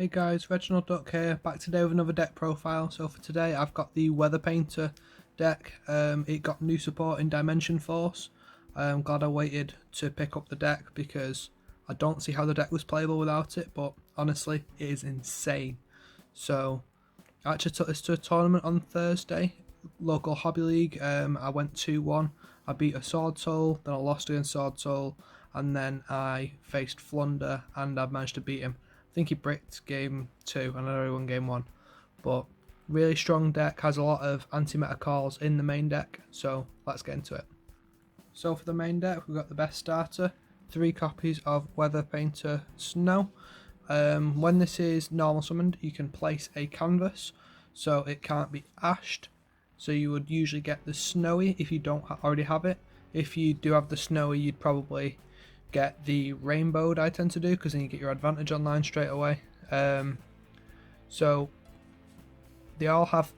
Hey guys, Reginald Duck here, back today with another deck profile. So for today I've got the Weather Painter deck. It got new support in Dimension Force. I'm glad I waited to pick up the deck because I don't see how the deck was playable without it, but honestly it is insane. So I actually took this to a tournament on Thursday, local hobby league. I went 2-1, I beat a Sword Soul, then I lost against Sword Soul, and then I faced Flunder and I managed to beat him. I think he bricked game 2 and I already won game 1. But really strong deck, has a lot of anti-meta calls in the main deck, so let's get into it. So for the main deck we've got the best starter, 3 copies of Weather Painter Snow. When this is normal summoned you can place a canvas, so it can't be ashed. So you would usually get the Snowy if you don't already have it. If you do have the Snowy you'd probably get the rainbowed, I tend to do, because then you get your advantage online straight away. So they all have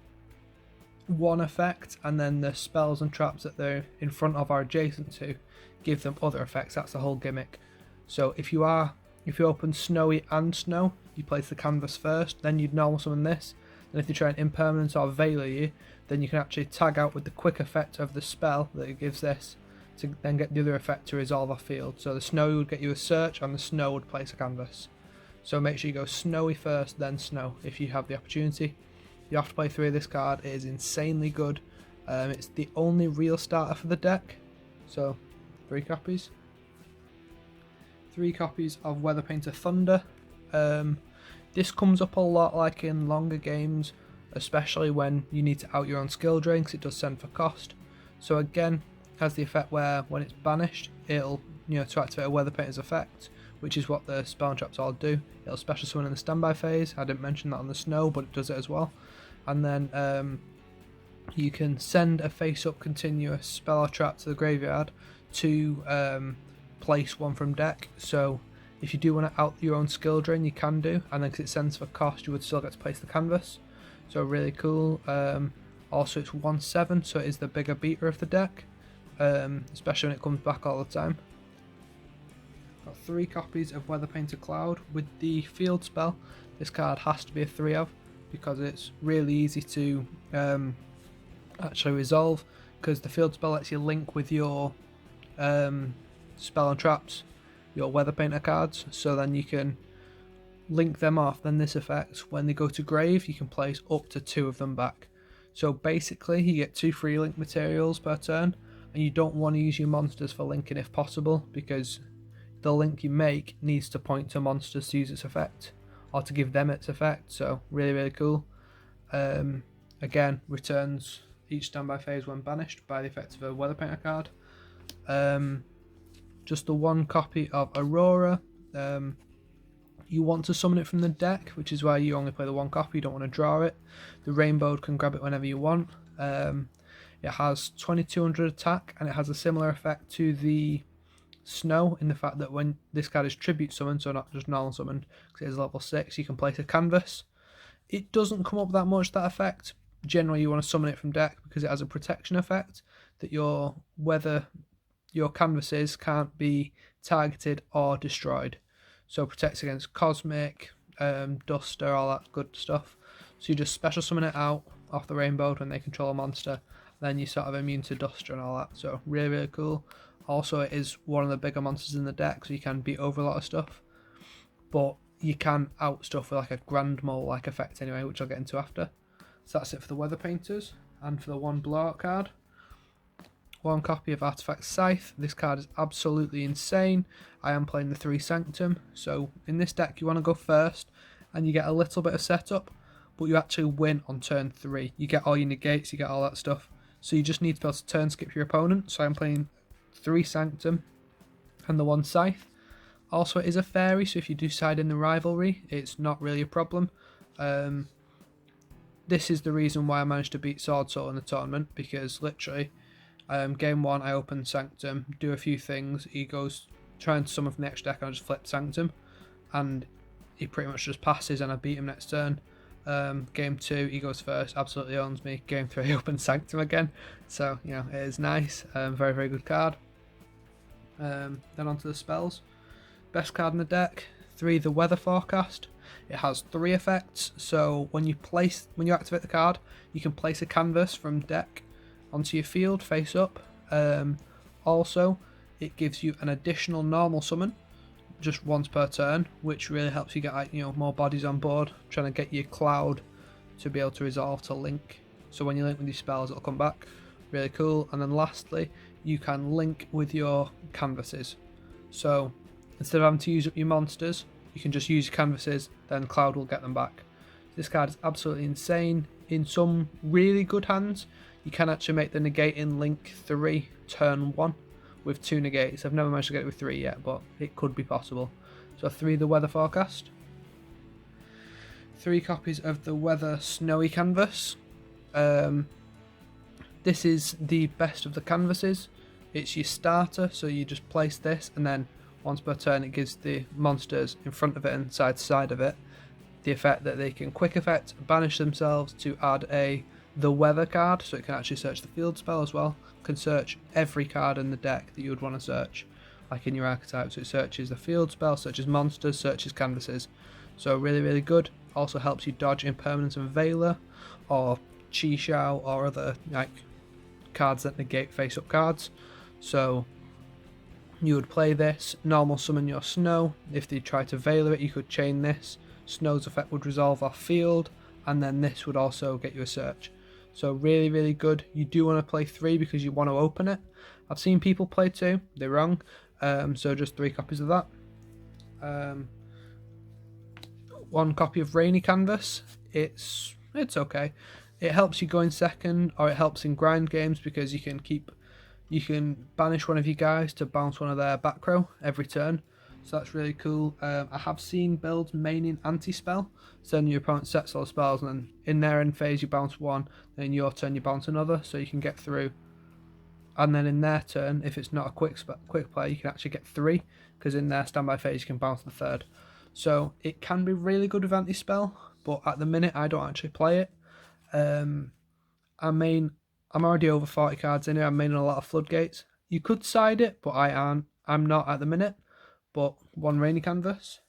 one effect, and then the spells and traps that they're in front of are adjacent to give them other effects. That's the whole gimmick. So if you open Snowy and Snow, you place the canvas first, then you'd normal summon this. And if you try an impermanence or veiler you, then you can actually tag out with the quick effect of the spell that it gives this, to then get the other effect to resolve off field. So the Snowy would get you a search and the Snow would place a canvas. So make sure you go Snowy first, then Snow if you have the opportunity. You have to play 3 of this card. It is insanely good. It's the only real starter for the deck. So 3 copies. 3 copies of Weather Painter Thunder. This comes up a lot like in longer games, especially when you need to out your own skill drain because it does send for cost. So again, has the effect where when it's banished it'll, to activate a Weather Painter's effect, which is what the spell and traps all do. It'll special summon in the standby phase. I didn't mention that on the Snow, but it does it as well. And then you can send a face up continuous spell or trap to the graveyard to place one from deck. So if you do want to out your own skill drain you can do, and then because it sends for cost you would still get to place the canvas. So really cool. Also it's 1/7, so it is the bigger beater of the deck. Especially when it comes back all the time. Got 3 copies of Weather Painter Cloud. With the field spell, this card has to be a 3 of, because it's really easy to actually resolve, because the field spell lets you link with your spell and traps, your Weather Painter cards, so then you can link them off. Then this effect, when they go to grave you can place up to 2 of them back. So basically you get 2 free link materials per turn, and you don't want to use your monsters for linking if possible, because the link you make needs to point to monsters to use its effect, or to give them its effect. So really cool. Again, returns each standby phase when banished by the effect of a Weather Painter card. Just the 1 copy of Aurora. You want to summon it from the deck, which is why you only play the 1 copy, you don't want to draw it. The rainbow can grab it whenever you want. It has 2200 attack, and it has a similar effect to the Snow in the fact that when this card is tribute summoned, so not just normal summoned, because it is level 6, you can place a canvas. It doesn't come up that much, that effect. Generally you want to summon it from deck because it has a protection effect that your canvases can't be targeted or destroyed. So it protects against Cosmic, Duster, all that good stuff. So you just special summon it out off the rainbow when they control a monster, then you're sort of immune to Duster and all that. So really cool. Also it is one of the bigger monsters in the deck, so you can beat over a lot of stuff, but you can out stuff with like a Grand Mole like effect anyway, which I'll get into after. So that's it for the Weather Painters. And for the 1 blowout card, 1 copy of Artifact Scythe. This card is absolutely insane. I am playing the 3 Sanctum, so in this deck you want to go first and you get a little bit of setup, but you actually win on turn 3. You get all your negates, you get all that stuff, so you just need to be able to turn skip your opponent. So I'm playing 3 Sanctum and the 1 Scythe. Also it is a fairy, so if you do side in the rivalry it's not really a problem. This is the reason why I managed to beat Sword Soul in the tournament, because literally game 1 I open Sanctum, do a few things, he goes trying to summon from the next deck and I just flip Sanctum and he pretty much just passes and I beat him next turn. Game 2 he goes first, absolutely owns me. Game 3 I open Sanctum again, so it is nice. Very good card. Then onto the spells. Best card in the deck, 3 the Weather Forecast. It has 3 effects, so when you activate the card, you can place a canvas from deck onto your field face up. Also, it gives you an additional normal summon just once per turn, which really helps you get, like, more bodies on board, trying to get your cloud to be able to resolve to link. So when you link with your spells, it'll come back. Really cool. And then lastly, you can link with your canvases. So instead of having to use up your monsters, you can just use your canvases, then cloud will get them back. This card is absolutely insane. In some really good hands, you can actually make the negating link 3 turn 1 with 2 negates. I've never managed to get it with 3 yet, but it could be possible. So 3 the weather forecast, 3 copies of the weather snowy canvas. This is the best of the canvases. It's your starter, so you just place this, and then once per turn it gives the monsters in front of it and side to side of it the effect that they can quick effect, banish themselves to add the weather card, so it can actually search the field spell as well. It can search every card in the deck that you would want to search, like in your archetype. So it searches the field spell, searches monsters, searches canvases. So really, really good. Also helps you dodge Impermanence and Veiler, or Chi Shao, or other cards that negate face up cards. So you would play this, normal summon your snow. If they try to Veiler it, you could chain this. Snow's effect would resolve off field, and then this would also get you a search. So really, really good. You do want to play 3 because you want to open it. I've seen people play 2, they're wrong. So just 3 copies of that. 1 copy of Rainy Canvas. It's okay. It helps you go in second, or it helps in grind games because you can banish one of your guys to bounce one of their back row every turn. So that's really cool. I have seen builds maining anti-spell. So then your opponent sets all the spells, and then in their end phase you bounce one, then in your turn you bounce another, so you can get through. And then in their turn, if it's not a quick play, you can actually get 3, because in their standby phase you can bounce the 3rd. So it can be really good with anti-spell, but at the minute I don't actually play it. I'm already over 40 cards in here. I'm maining a lot of floodgates. You could side it, but I'm not at the minute. But 1 Rainy Canvas,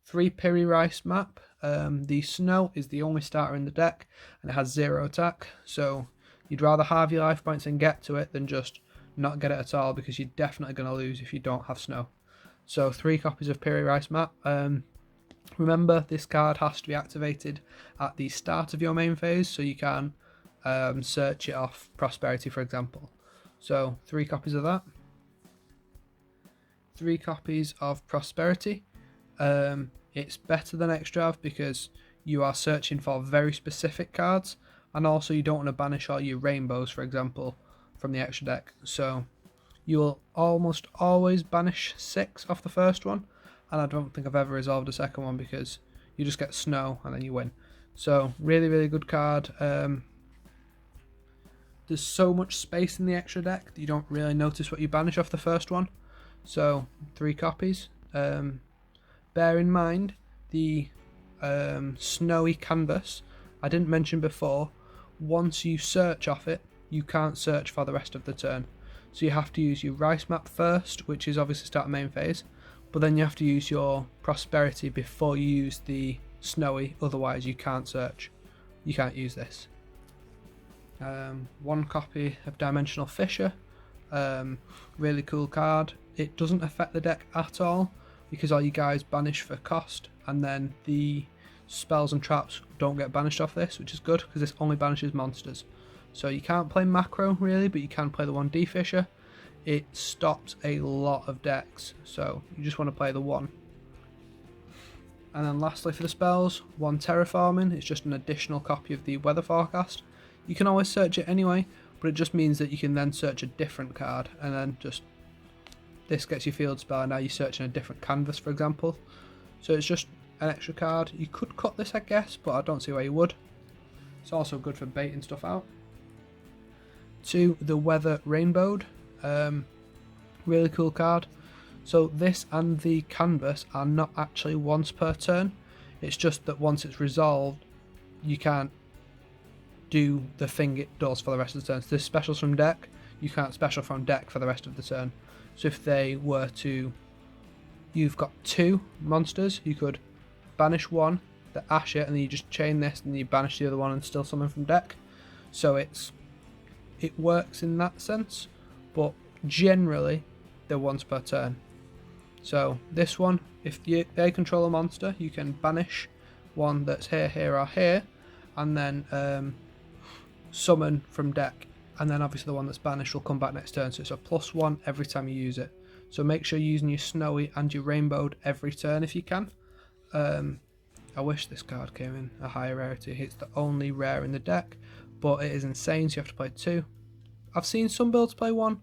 3 Piri Rice map. The snow is the only starter in the deck, and it has 0 attack. So you'd rather have your life points and get to it than just not get it at all, because you're definitely going to lose if you don't have snow. So 3 copies of Piri Rice map. Remember, this card has to be activated at the start of your main phase, so you can search it off Prosperity, for example. So 3 copies of that. 3 copies of Prosperity. It's better than Extrav because you are searching for very specific cards, and also you don't want to banish all your rainbows, for example, from the extra deck. So you will almost always banish 6 off the first one, and I don't think I've ever resolved a second one because you just get snow and then you win. So really, really good card. There's so much space in the extra deck that you don't really notice what you banish off the first one. So 3 copies. Bear in mind the snowy canvas I didn't mention before. Once you search off it, you can't search for the rest of the turn. So you have to use your rice map first, which is obviously start main phase, but then you have to use your prosperity before you use the snowy, otherwise you can't search. You can't use this. 1 copy of Dimensional Fisher. Really cool card. It doesn't affect the deck at all because all you guys banish for cost, and then the spells and traps don't get banished off this, which is good because this only banishes monsters. So you can't play macro really, but you can play the 1D Fisher. It stops a lot of decks, so you just want to play the 1. And then lastly for the spells, 1 Terrafarming. It's just an additional copy of the weather forecast. You can always search it anyway, but it just means that you can then search a different card, and then just this gets your field spell, and now you're searching a different canvas, for example. So it's just an extra card. You could cut this, I guess, but I don't see why you would. It's also good for baiting stuff out. 2 the Weather Rainbowed. Really cool card. So this and the canvas are not actually once per turn. It's just that once it's resolved, you can't do the thing it does for the rest of the turn. So this specials from deck, you can't special from deck for the rest of the turn. So if they were to, you've got 2 monsters, you could banish one, the ash it, and then you just chain this, and you banish the other one and still summon from deck. So it works in that sense, but generally they're once per turn. So this one, if they control a monster, you can banish one that's here, here, or here, and then summon from deck. And then obviously the one that's banished will come back next turn, so it's a +1 every time you use it. So make sure you're using your snowy and your rainbowed every turn if you can. I wish this card came in a higher rarity. It's the only rare in the deck, but it is insane, so you have to play 2. I've seen some builds play 1,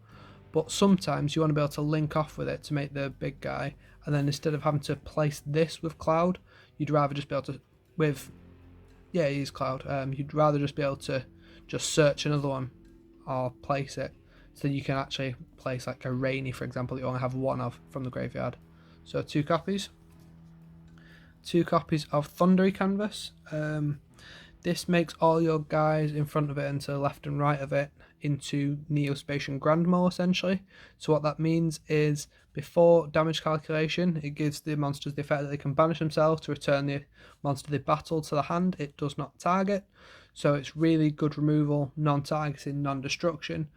but sometimes you want to be able to link off with it to make the big guy, and then instead of having to place this with Cloud, you'd rather just be able to, use Cloud, you'd rather just be able to just search another one or place it, so you can actually place like a Rainy, for example, that you only have 1 of from the graveyard. So 2 copies. 2 copies of Thundery Canvas. This makes all your guys in front of it and to the left and right of it into Neospacian Grandmo, essentially. So what that means is, before damage calculation, it gives the monsters the effect that they can banish themselves to return the monster they battled to the hand. It does not target, so it's really good removal, non-targeting, non-destruction.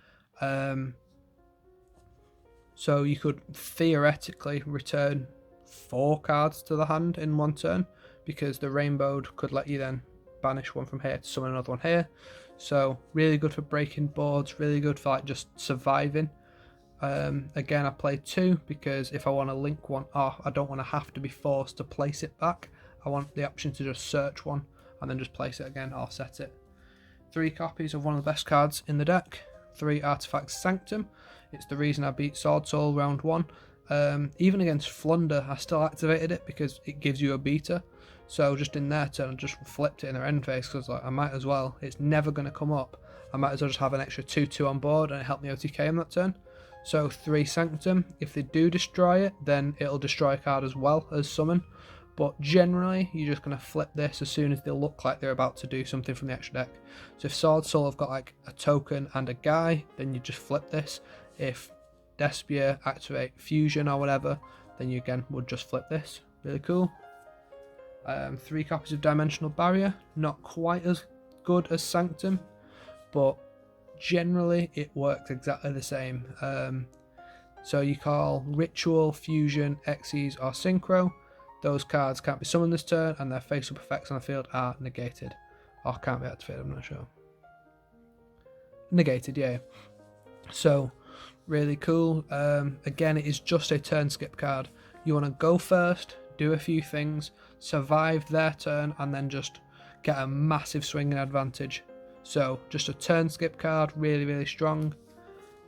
So you could theoretically return 4 cards to the hand in 1 turn, because the rainbowed could let you then banish one from here to summon another one here. So really good for breaking boards, really good for like just surviving. Again, I play 2 because if I want to link one off, I don't want to have to be forced to place it back. I want the option to just search one and then just place it again or set it. 3 copies of one of the best cards in the deck. 3 artifacts Sanctum. It's the reason I beat Sword Soul round 1. Even against Flunder, I still activated it because it gives you a beta. So just in their turn, I just flipped it in their end phase because like, I might as well. It's never going to come up. I might as well just have an extra 2/2 on board, and it helped me OTK in that turn. So 3 Sanctum. If they do destroy it, then it'll destroy a card as well as summon. But generally, you're just going to flip this as soon as they look like they're about to do something from the extra deck. So if Sword Soul have got like a token and a guy, then you just flip this. If Despia activate Fusion or whatever, then you again would just flip this. Really cool. 3 copies of Dimensional Barrier. Not quite as good as Sanctum, but generally it works exactly the same. So you call Ritual, Fusion, Xyz or Synchro. Those cards can't be summoned this turn, and their face-up effects on the field are negated. Or can't be activated, I'm not sure. Negated, yeah. So, really cool. Again, it is just a turn skip card. You want to go first, do a few things, survive their turn, and then just get a massive swinging advantage. So, just a turn skip card, really, really strong.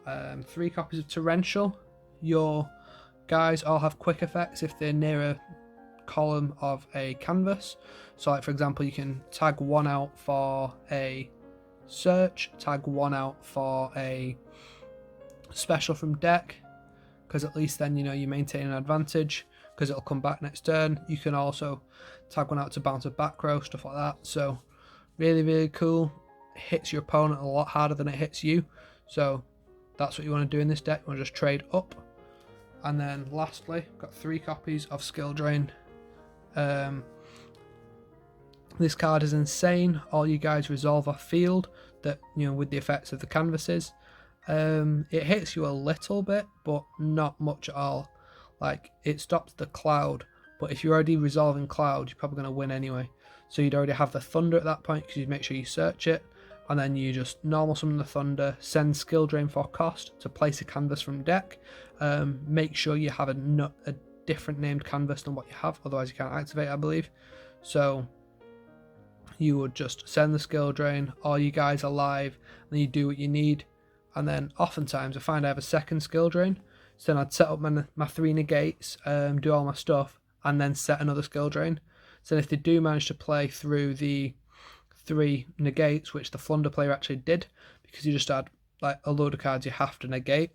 3 copies of Torrential. Your guys all have quick effects if they're near a column of a canvas. So like for example, you can tag 1 out for a search, tag 1 out for a special from deck, because at least then you know you maintain an advantage because it'll come back next turn. You can also tag 1 out to bounce a back row, stuff like that. So really, really cool. It hits your opponent a lot harder than it hits you, so that's what you want to do in this deck. You want to just trade up. And then lastly, I've got 3 copies of Skill Drain. This card is insane. All you guys resolve off field, that you know, with the effects of the canvases. It hits you a little bit, but not much at all. Like, it stops the Cloud, but if you're already resolving Cloud, you're probably going to win anyway. So you'd already have the Thunder at that point, because you make sure you search it, and then you just normal summon the Thunder, send Skill Drain for cost to place a canvas from deck. Make sure you have a different named canvas than what you have, otherwise you can't activate, I believe. So you would just send the Skill Drain, all you guys are live, and then you do what you need. And then oftentimes I find I have a second Skill Drain, so then I'd set up my 3 negates, do all my stuff, and then set another Skill Drain. So if they do manage to play through the 3 negates, which the Flunder player actually did, because you just had like a load of cards you have to negate.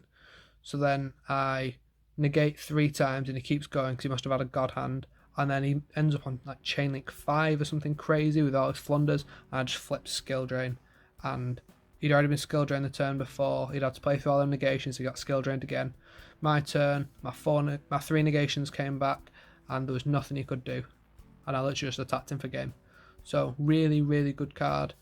So then I negate 3 times and he keeps going because he must have had a god hand, and then he ends up on like chain link 5 or something crazy with all his Flunders, and I just flipped Skill Drain, and he'd already been Skill Drained the turn before. He'd had to play through all them negations, he got Skill Drained again. My turn, my 3 negations came back, and there was nothing he could do. and I literally just attacked him for game. So really, really good card.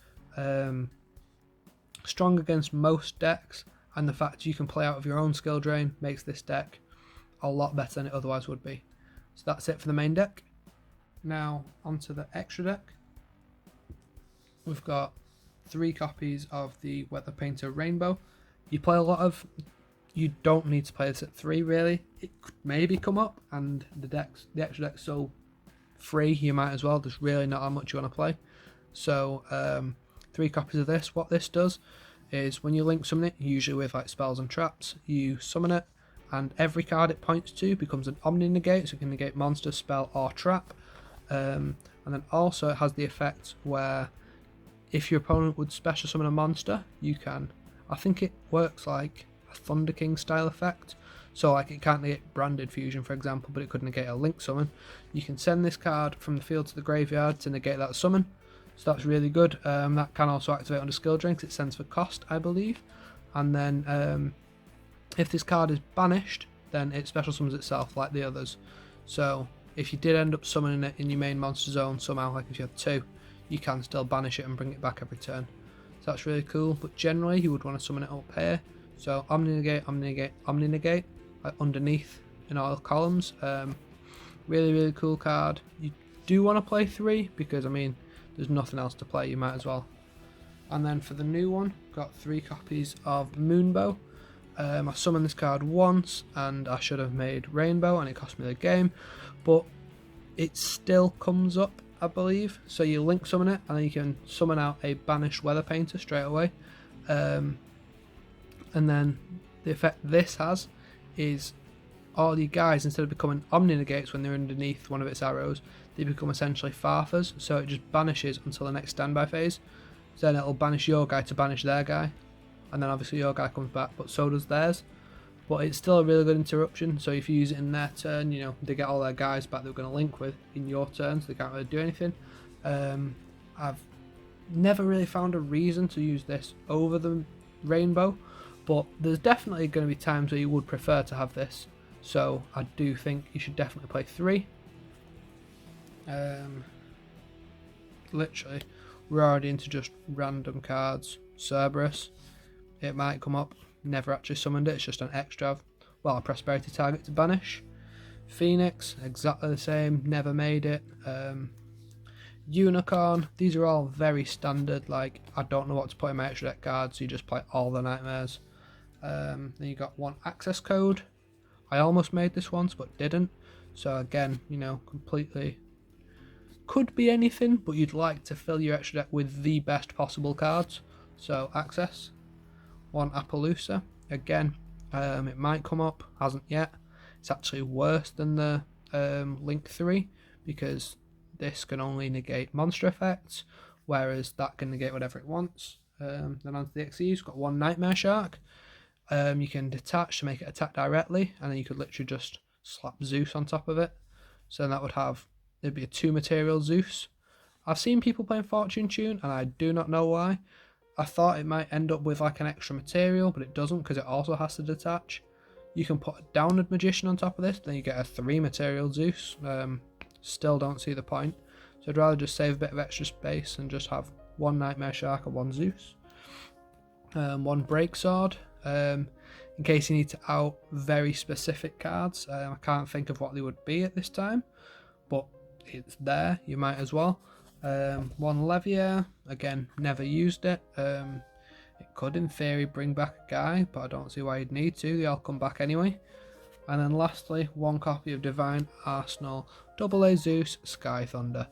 Strong against most decks, and the fact you can play out of your own skill drain makes this deck a lot better than it otherwise would be. So that's it for the main deck. Now onto the extra deck. We've got 3 copies of the Weather Painter Rainbow. You play a lot of... You don't need to play this at 3 really. It could maybe come up, and the extra deck's so free, you might as well. There's really not how much you want to play. So 3 copies of this. What this does is when you link summon it, usually with like spells and traps, you summon it, and every card it points to becomes an Omni Negate, so it can negate monster, spell or trap. And then also it has the effect where if your opponent would special summon a monster, you can, I think it works like a Thunder King style effect. So like it can't negate Branded Fusion for example, but it could negate a link summon. You can send this card from the field to the graveyard to negate that summon. So that's really good. That can also activate under skill drain because it sends for cost, I believe. And then if this card is banished, then it special summons itself like the others. So if you did end up summoning it in your main monster zone somehow, like if you have 2, you can still banish it and bring it back every turn. So that's really cool, but generally you would want to summon it up here. So Omni Negate, Omni Negate, Omni Negate, like underneath in all columns. Really, really cool card. You do want to play 3 because, I mean, there's nothing else to play, you might as well. And then for the new one, got 3 copies of Moonbow. I summoned this card once and I should have made Rainbow and it cost me the game, but it still comes up, I believe. So you link summon it and then you can summon out a banished Weather Painter straight away. And then the effect this has is all the guys, instead of becoming Omni Negates when they're underneath one of its arrows, they become essentially Farthers, so it just banishes until the next standby phase. So then it'll banish your guy to banish their guy, and then obviously your guy comes back, but so does theirs. But it's still a really good interruption, so if you use it in their turn, you know, they get all their guys back they're going to link with in your turn, so they can't really do anything. I've never really found a reason to use this over the Rainbow, but there's definitely going to be times where you would prefer to have this. So I do think you should definitely play 3. Literally, we're already into just random cards. Cerberus, it might come up. Never actually summoned it, it's just an extra. Well, a prosperity target to banish. Phoenix, exactly the same, never made it. Unicorn, these are all very standard, like I don't know what to put in my extra deck cards, so you just play all the nightmares. Then you got 1 access code. I almost made this once but didn't, so again, you know, completely could be anything, but you'd like to fill your extra deck with the best possible cards. So access. 1 Appaloosa, again, it might come up, hasn't yet. It's actually worse than the Link 3 because this can only negate monster effects, whereas that can negate whatever it wants. Then onto the XE, you've got 1 Nightmare Shark. You can detach to make it attack directly, and then you could literally just slap Zeus on top of it. So then that would have, it'd be a 2 material Zeus. I've seen people playing Fortune Tune, and I do not know why. I thought it might end up with like an extra material, but it doesn't because it also has to detach. You can put a Downward Magician on top of this, then you get a 3 material Zeus. Still don't see the point. So I'd rather just save a bit of extra space and just have 1 Nightmare Shark and 1 Zeus. 1 Break Sword. In case you need to out very specific cards. I can't think of what they would be at this time, but it's there, you might as well. 1 Levier, again, never used it. It could in theory bring back a guy, but I don't see why you'd need to, they all come back anyway. And then lastly, 1 copy of Divine Arsenal, AA Zeus, Sky Thunder.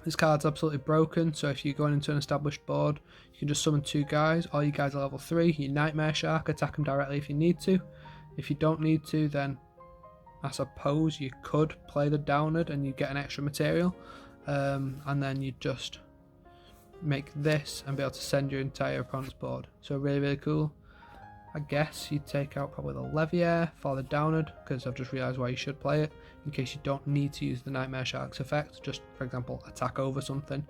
This card's absolutely broken, so if you're going into an established board, you can just summon 2 guys. All you guys are level 3, you Nightmare Shark, attack them directly if you need to. If you don't need to, then I suppose you could play the Downward and you get an extra material. And then you just make this and be able to send your entire opponent's board. So really, really cool. I guess you'd take out probably the Levier for the Downward, because I've just realised why you should play it, in case you don't need to use the Nightmare Shark's effect, just for example attack over something.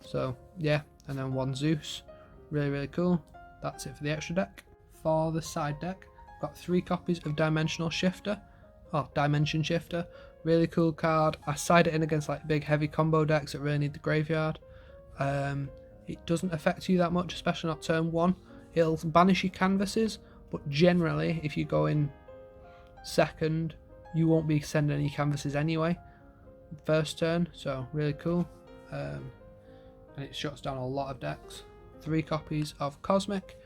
So yeah, and then 1 Zeus, really, really cool. That's it for the extra deck. For the side deck, I've got 3 copies of Dimensional Shifter. Dimension Shifter. Really cool card. I side it in against like big heavy combo decks that really need the graveyard. It doesn't affect you that much, especially not turn 1. It'll banish your canvases, but generally if you go in second, you won't be sending any canvases anyway first turn, so really cool. And it shuts down a lot of decks. 3 copies of Cosmic.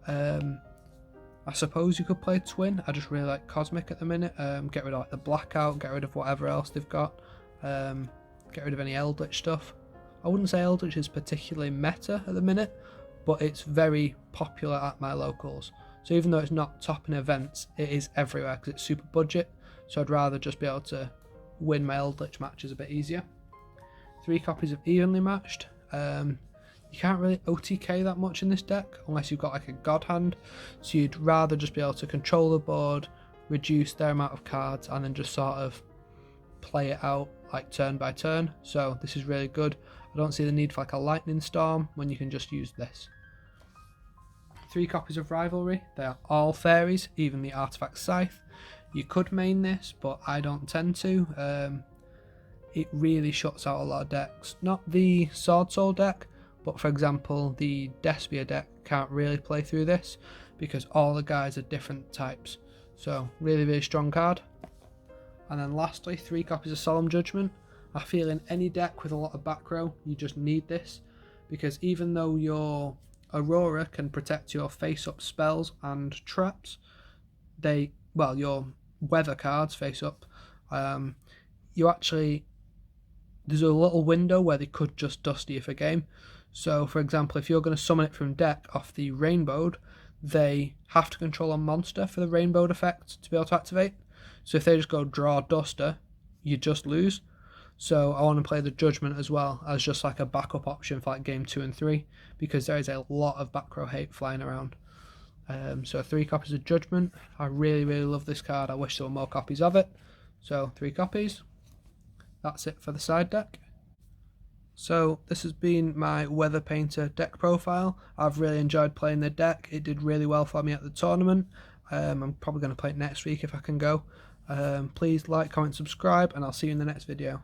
I suppose you could play Twin. I just really like Cosmic at the minute. Get rid of like the Blackout, get rid of whatever else they've got. Get rid of any Eldritch stuff. I wouldn't say Eldritch is particularly meta at the minute, but it's very popular at my locals. So even though it's not top in events, it is everywhere because it's super budget. So I'd rather just be able to win my Eldritch matches a bit easier. 3 copies of Evenly Matched. You can't really OTK that much in this deck unless you've got like a God Hand, so you'd rather just be able to control the board, reduce their amount of cards, and then just sort of play it out like turn by turn. So this is really good. I don't see the need for like a Lightning Storm when you can just use this. 3 copies of Rivalry. They are all Fairies, even the Artifact Scythe. You could main this, but I don't tend to. It really shuts out a lot of decks. Not the Sword Soul deck, but for example the Despia deck can't really play through this because all the guys are different types. So really strong card. And then lastly, 3 copies of Solemn Judgment. I feel in any deck with a lot of back row you just need this, because even though your Aurora can protect your face up spells and traps, your weather cards face up, there's a little window where they could just dust you for game. So for example, if you're going to summon it from deck off the Rainbowed, they have to control a monster for the Rainbowed effect to be able to activate. So if they just go draw Duster, you just lose. So I want to play the Judgment as well as just like a backup option for like game 2 and 3, because there is a lot of back row hate flying around. So 3 copies of Judgment. I really love this card. I wish there were more copies of it. So 3 copies. That's it for the side deck. So this has been my Weather Painter deck profile. I've really enjoyed playing the deck. It did really well for me at the tournament. I'm probably going to play it next week if I can go. Please like, comment, subscribe, and I'll see you in the next video.